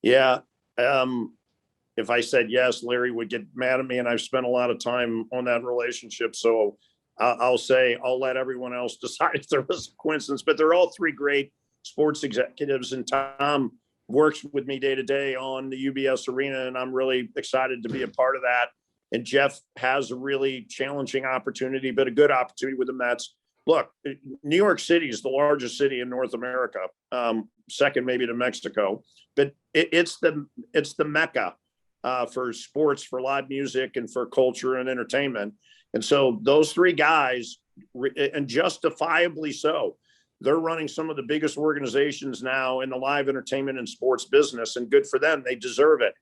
[SPEAKER 3] Yeah. If I said yes, Larry would get mad at me, and I've spent a lot of time on that relationship. So I'll say I'll let everyone else decide if there was a coincidence. But they're all three great sports executives, and Tom works with me day to day on the UBS Arena, and I'm really excited to be a part of that. And Jeff has a really challenging opportunity, but a good opportunity with the Mets. Look, New York City is the largest city in North America, second maybe to Mexico, but it's the Mecca for sports, for live music, and for culture and entertainment. And so those three guys, and justifiably so, they're running some of the biggest organizations now in the live entertainment and sports business, and good for them. They deserve it.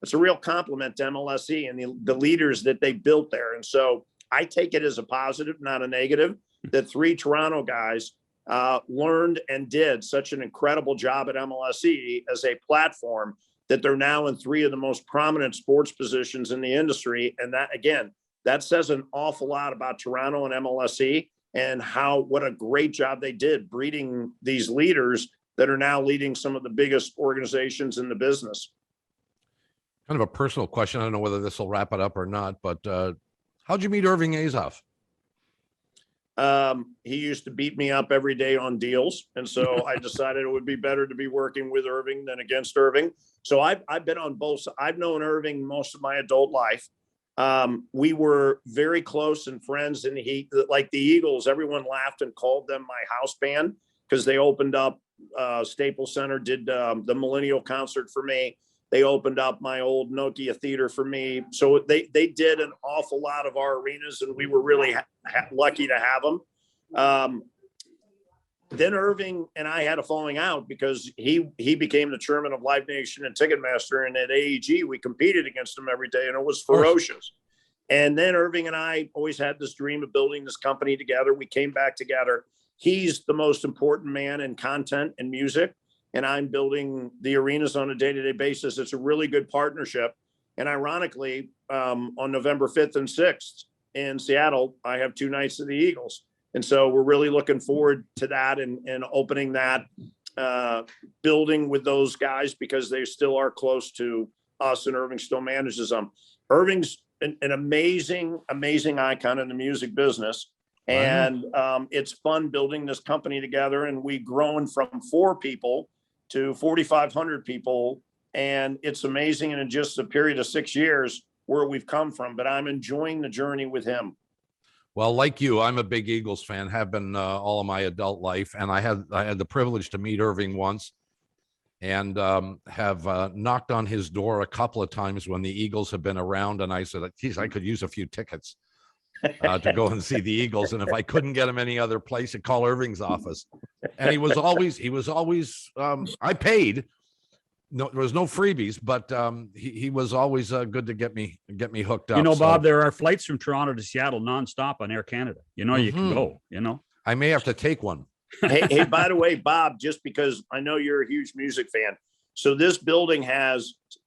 [SPEAKER 3] It's a real compliment to MLSE and the leaders that they built there. And so I take it as a positive, not a negative, that three Toronto guys learned and did such an incredible job at MLSE as a platform that they're now in three of the most prominent sports positions in the industry. And that, again, that says an awful lot about Toronto and MLSE and what a great job they did breeding these leaders that are now leading some of the biggest organizations in the business.
[SPEAKER 1] Kind of a personal question. I don't know whether this will wrap it up or not, but how'd you meet Irving Azoff?
[SPEAKER 3] He used to beat me up every day on deals. And so I decided it would be better to be working with Irving than against Irving. So I've been on both. I've known Irving most of my adult life. We were very close and friends, and he, like the Eagles, everyone laughed and called them my house band because they opened up Staples Center, did the Millennial Concert for me. They opened up my old Nokia Theater for me. So they did an awful lot of our arenas, and we were really lucky to have them. Then Irving and I had a falling out because he became the chairman of Live Nation and Ticketmaster. And at AEG, we competed against him every day, and it was ferocious. And then Irving and I always had this dream of building this company together. We came back together. He's the most important man in content and music, and I'm building the arenas on a day-to-day basis. It's a really good partnership. And ironically, on November 5th and 6th in Seattle, I have 2 nights of the Eagles. And so we're really looking forward to that and opening that building with those guys because they still are close to us, and Irving still manages them. Irving's an amazing, amazing icon in the music business. And it's fun building this company together. And we've grown from 4 people to 4,500 people. And it's amazing in just a period of 6 years where we've come from. But I'm enjoying the journey with him.
[SPEAKER 1] Well, like you, I'm a big Eagles fan, have been all of my adult life. And I had the privilege to meet Irving once and have knocked on his door a couple of times when the Eagles have been around. And I said, geez, I could use a few tickets to go and see the Eagles. And if I couldn't get him any other place, I'd call Irving's office. And he was always, I paid. No, there was no freebies, but he was always good to get me hooked up.
[SPEAKER 2] You know, Bob, there are flights from Toronto to Seattle nonstop on Air Canada. You know, you can go, you know.
[SPEAKER 1] I may have to take one.
[SPEAKER 3] Hey, by the way, Bob, just because I know you're a huge music fan. So this building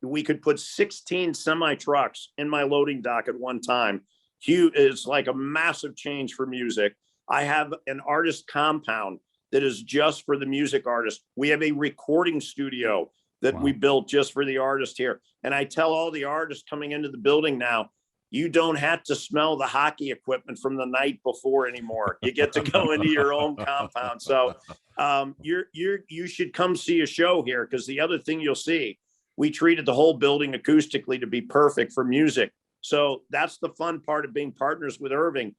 [SPEAKER 3] we could put 16 semi trucks in my loading dock at one time. Huge. It's like a massive change for music. I have an artist compound that is just for the music artist. We have a recording studio that we built just for the artist here. And I tell all the artists coming into the building now, you don't have to smell the hockey equipment from the night before anymore. You get to go into your own compound. So you should come see a show here, because the other thing you'll see, we treated the whole building acoustically to be perfect for music. So that's the fun part of being partners with Irving.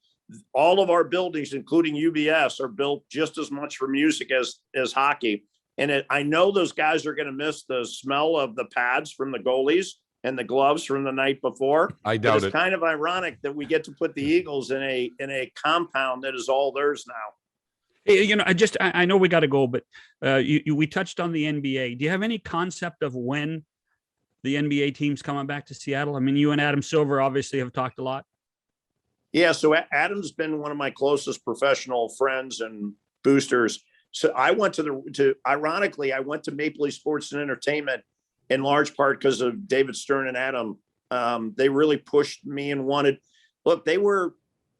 [SPEAKER 3] All of our buildings, including UBS, are built just as much for music as hockey. And I know those guys are going to miss the smell of the pads from the goalies and the gloves from the night before.
[SPEAKER 1] I doubt it.
[SPEAKER 3] It's kind of ironic that we get to put the Eagles in a compound that is all theirs now.
[SPEAKER 2] Hey, you know, I know we got to go, but we touched on the NBA. Do you have any concept of when the NBA team's coming back to Seattle? I mean, you and Adam Silver obviously have talked a lot.
[SPEAKER 3] Yeah, so Adam's been one of my closest professional friends and boosters. So I went ironically, I went to Maple Leaf Sports and Entertainment in large part because of David Stern and Adam. They really pushed me and look, the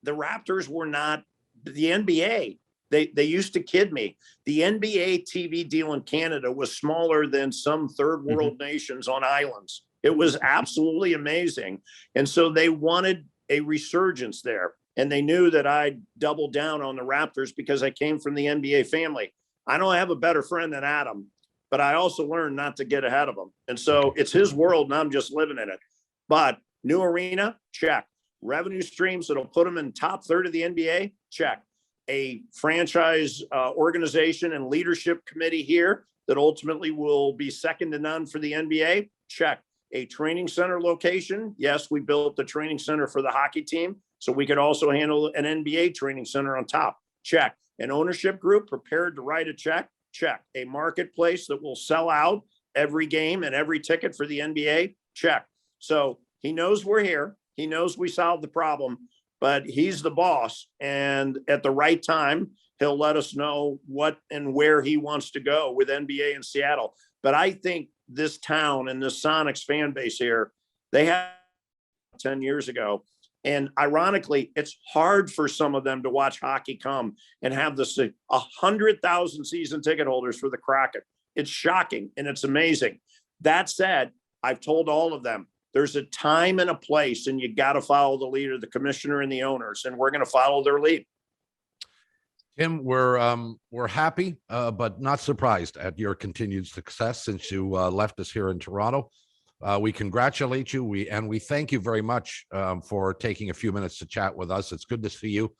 [SPEAKER 3] Raptors were not the NBA. They used to kid me. The NBA TV deal in Canada was smaller than some third world nations on islands. It was absolutely amazing. And so they wanted a resurgence there. And they knew that I'd double down on the Raptors because I came from the NBA family. I don't have a better friend than Adam, but I also learned not to get ahead of him. And so it's his world and I'm just living in it. But new arena, check. Revenue streams that'll put them in top third of the NBA, check. A franchise organization and leadership committee here that ultimately will be second to none for the NBA, check. A training center location. Yes, we built the training center for the hockey team, so we could also handle an NBA training center on top. Check. An ownership group prepared to write a check. Check. A marketplace that will sell out every game and every ticket for the NBA. Check. So he knows we're here. He knows we solved the problem, but he's the boss. And at the right time, he'll let us know what and where he wants to go with NBA in Seattle. But I think this town and this Sonics fan base here, they had 10 years ago. And ironically, it's hard for some of them to watch hockey come and have 100,000 season ticket holders for the Kraken. It's shocking and it's amazing. That said, I've told all of them, there's a time and a place, and you got to follow the leader, the commissioner and the owners, and we're going to follow their lead.
[SPEAKER 1] Tim, we're happy, but not surprised at your continued success since you left us here in Toronto. We congratulate you. We thank you very much for taking a few minutes to chat with us. It's good to see you,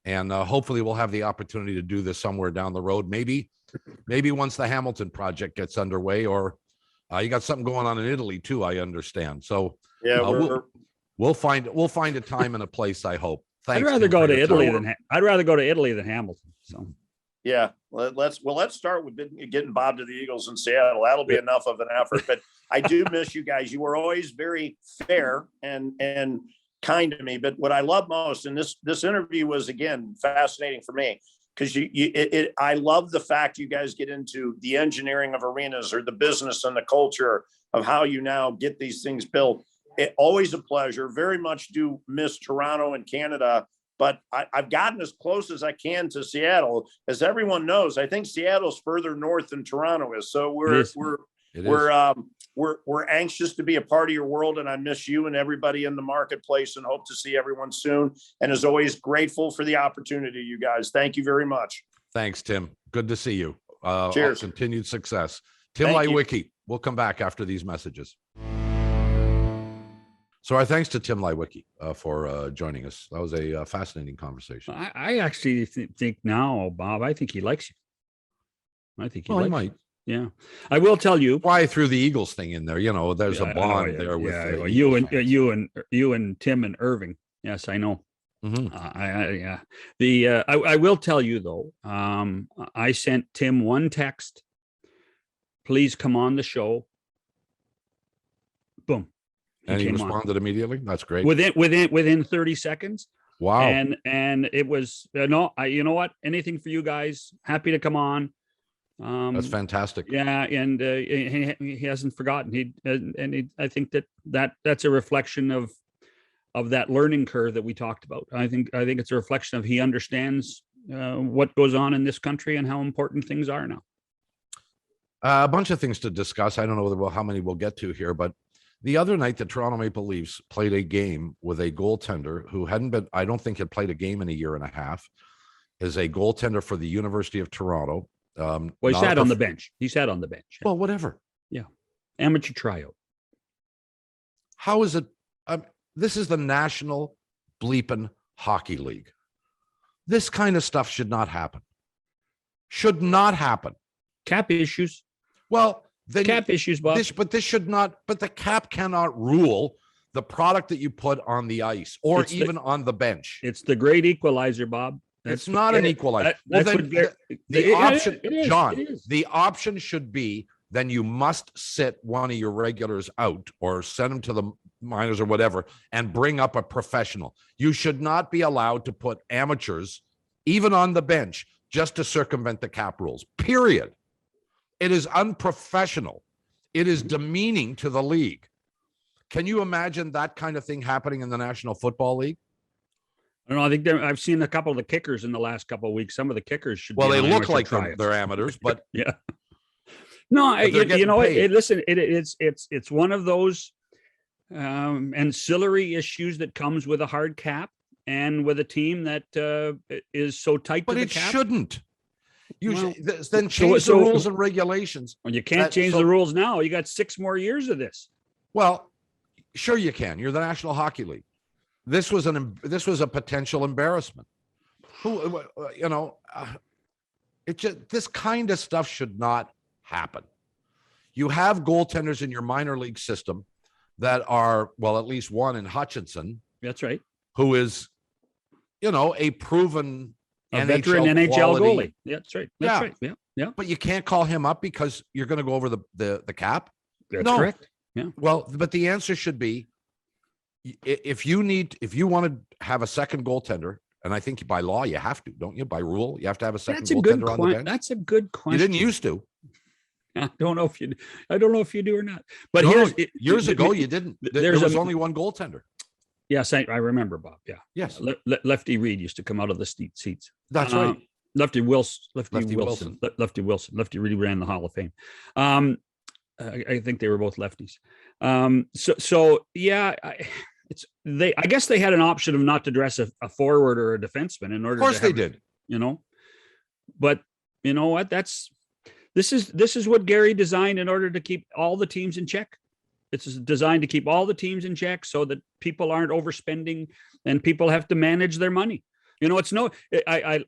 [SPEAKER 1] and hopefully we'll have the opportunity to do this somewhere down the road. Maybe once the Hamilton project gets underway, or you got something going on in Italy too, I understand. So
[SPEAKER 3] Yeah,
[SPEAKER 1] we'll find a time and a place, I hope. Thanks,
[SPEAKER 2] I'd rather
[SPEAKER 1] Tim,
[SPEAKER 2] go
[SPEAKER 1] for
[SPEAKER 2] to
[SPEAKER 1] your
[SPEAKER 2] Italy
[SPEAKER 1] time.
[SPEAKER 2] than Hamilton. So
[SPEAKER 3] yeah, let's start with getting Bob to the Eagles in Seattle. That'll be enough of an effort. But I do miss you guys. You were always very fair and kind to me. But what I love most, and this interview was again fascinating for me, because I love the fact you guys get into the engineering of arenas, or the business and the culture of how you now get these things built. Always a pleasure. Very much do miss Toronto and Canada, but I've gotten as close as I can to Seattle. As everyone knows, I think Seattle's further north than Toronto is. So we're anxious to be a part of your world, and I miss you and everybody in the marketplace, and hope to see everyone soon. And as always, grateful for the opportunity, you guys. Thank you very much.
[SPEAKER 1] Thanks, Tim. Good to see you.
[SPEAKER 3] Cheers.
[SPEAKER 1] Continued success. Tim LEIWEKE. We'll come back after these messages. So our thanks to Tim LEIWEKE for joining us. That was a fascinating conversation.
[SPEAKER 2] I actually think now, Bob, I think he likes you. I think he
[SPEAKER 1] might.
[SPEAKER 2] Yeah, I will tell you
[SPEAKER 1] why I threw the Eagles thing in there. You know, there's a bond there with
[SPEAKER 2] you and Tim and Irving. Yes, I know.
[SPEAKER 1] Mm-hmm.
[SPEAKER 2] I will tell you though. I sent Tim one text. Please come on the show. Boom.
[SPEAKER 1] And he responded immediately. That's great.
[SPEAKER 2] Within 30 seconds.
[SPEAKER 1] Wow.
[SPEAKER 2] And it was you know what? Anything for you guys. Happy to come on.
[SPEAKER 1] That's fantastic.
[SPEAKER 2] Yeah, and he hasn't forgotten. I think that's a reflection of that learning curve that we talked about. I think it's a reflection of he understands what goes on in this country and how important things are now.
[SPEAKER 1] A bunch of things to discuss. I don't know how many we'll get to here, but the other night, the Toronto Maple Leafs played a game with a goaltender who I don't think had played a game in a year and a half, is a goaltender for the University of Toronto.
[SPEAKER 2] Well, he sat on the bench. He sat on the bench.
[SPEAKER 1] Well, whatever.
[SPEAKER 2] Yeah. Amateur tryout.
[SPEAKER 1] How is it? This is the National Bleepin' Hockey League. This kind of stuff should not happen. Should not happen.
[SPEAKER 2] Cap issues.
[SPEAKER 1] Well, then
[SPEAKER 2] cap issues, Bob.
[SPEAKER 1] This should not, but the cap cannot rule the product that you put on the ice or even on the bench.
[SPEAKER 2] It's the great equalizer, Bob.
[SPEAKER 1] It's not an equalizer. The option should be, then you must sit one of your regulars out or send them to the minors or whatever and bring up a professional. You should not be allowed to put amateurs even on the bench just to circumvent the cap rules, period. It is unprofessional. It is demeaning to the league. Can you imagine that kind of thing happening in the National Football League?
[SPEAKER 2] I don't know. I think I've seen a couple of the kickers in the last couple of weeks. Some of the kickers should.
[SPEAKER 1] Well, they look like they're amateurs, but
[SPEAKER 2] yeah. No, listen. It's one of those ancillary issues that comes with a hard cap and with a team that is so tight.
[SPEAKER 1] But
[SPEAKER 2] to the
[SPEAKER 1] it
[SPEAKER 2] cap.
[SPEAKER 1] Shouldn't. Then change the rules and regulations.
[SPEAKER 2] Well, you can't change the rules now. You got 6 more years of this.
[SPEAKER 1] Well, sure you can. You're the National Hockey League. This was a potential embarrassment. This kind of stuff should not happen. You have goaltenders in your minor league system that are, well, at least one in Hutchinson.
[SPEAKER 2] That's right.
[SPEAKER 1] Who is, a proven
[SPEAKER 2] veteran NHL goalie. Yeah, that's right. That's right. Yeah.
[SPEAKER 1] But you can't call him up because you're going to go over the cap.
[SPEAKER 2] That's correct. Yeah.
[SPEAKER 1] Well, but the answer should be, if you want to have a second goaltender, and I think by law you have to, don't you? By rule, you have to have a second goaltender on the bench.
[SPEAKER 2] That's a good question.
[SPEAKER 1] You didn't used to.
[SPEAKER 2] I don't know if you do or not. But
[SPEAKER 1] years ago you didn't. There was only one goaltender.
[SPEAKER 2] Yes, I remember, Bob. Yeah.
[SPEAKER 1] Yes.
[SPEAKER 2] Lefty Reed used to come out of the seats.
[SPEAKER 1] That's right.
[SPEAKER 2] Lefty Wilson. Lefty really ran the Hall of Fame. I think they were both lefties. I guess they had an option of not to dress a forward or a defenseman in order.
[SPEAKER 1] Of course they did.
[SPEAKER 2] But you know what? This is what Gary designed in order to keep all the teams in check. It's designed to keep all the teams in check so that people aren't overspending and people have to manage their money. You know, I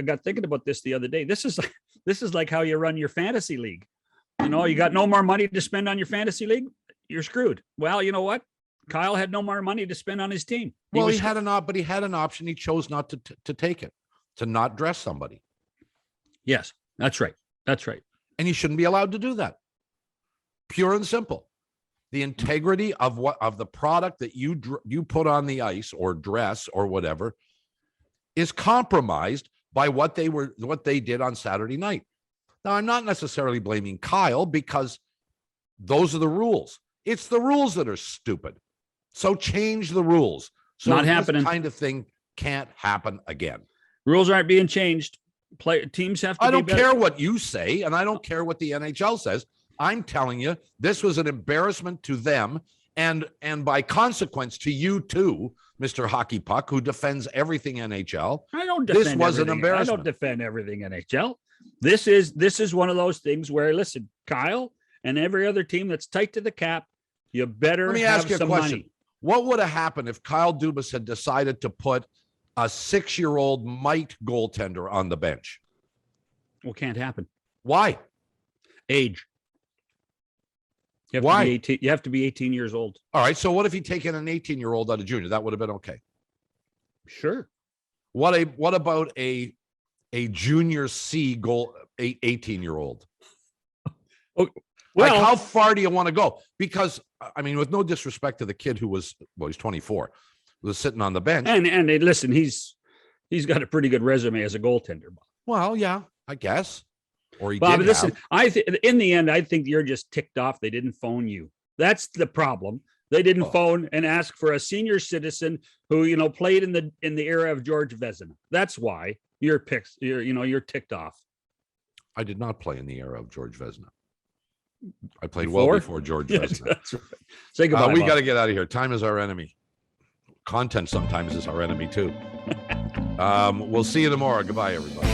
[SPEAKER 2] got thinking about this the other day. This is like how you run your fantasy league. You know, you got no more money to spend on your fantasy league, you're screwed. Well, you know what? Kyle had no more money to spend on his team.
[SPEAKER 1] He had an option. He chose not to take it, to not dress somebody.
[SPEAKER 2] Yes, that's right. That's right.
[SPEAKER 1] And you shouldn't be allowed to do that. Pure and simple. The integrity of the product that you put on the ice or dress or whatever is compromised by what they did on Saturday night. Now, I'm not necessarily blaming Kyle because those are the rules. It's the rules that are stupid. So change the rules. So
[SPEAKER 2] not happening.
[SPEAKER 1] This kind of thing can't happen again.
[SPEAKER 2] Rules aren't being changed. Teams have to.
[SPEAKER 1] I don't care what you say, and I don't care what the NHL says. I'm telling you, this was an embarrassment to them, and by consequence to you too, Mr. Hockey Puck, who defends everything NHL.
[SPEAKER 2] I don't defend
[SPEAKER 1] this was
[SPEAKER 2] everything.
[SPEAKER 1] an embarrassment.
[SPEAKER 2] I don't defend everything NHL. This is one of those things where, listen, Kyle and every other team that's tight to the cap, you better
[SPEAKER 1] Let me
[SPEAKER 2] have
[SPEAKER 1] ask you a
[SPEAKER 2] some
[SPEAKER 1] question.
[SPEAKER 2] money.
[SPEAKER 1] What would have happened if Kyle Dubas had decided to put a 6-year-old Mite goaltender on the bench?
[SPEAKER 2] Well, can't happen.
[SPEAKER 1] Why?
[SPEAKER 2] Age.
[SPEAKER 1] Why?
[SPEAKER 2] You have to be 18 years old.
[SPEAKER 1] All right. So what if he taken an 18-year-old out of junior? That would have been okay.
[SPEAKER 2] Sure.
[SPEAKER 1] What about a junior C 18-year-old?
[SPEAKER 2] Well,
[SPEAKER 1] like, how far do you want to go? Because I mean, with no disrespect to the kid who was, he's 24, was sitting on the bench.
[SPEAKER 2] And listen, he's got a pretty good resume as a goaltender.
[SPEAKER 1] Well, yeah, I guess. Or he
[SPEAKER 2] Bob,
[SPEAKER 1] did
[SPEAKER 2] listen,
[SPEAKER 1] have.
[SPEAKER 2] In the end, I think you're just ticked off. They didn't phone you. That's the problem. They didn't phone and ask for a senior citizen who, you know, played in the era of George Vezina. That's why you're ticked off.
[SPEAKER 1] I did not play in the era of George Vezina. I played well before George Vezina.
[SPEAKER 2] That's right. Say goodbye.
[SPEAKER 1] We got to get out of here. Time is our enemy. Content sometimes is our enemy too. We'll see you tomorrow. Goodbye, everybody.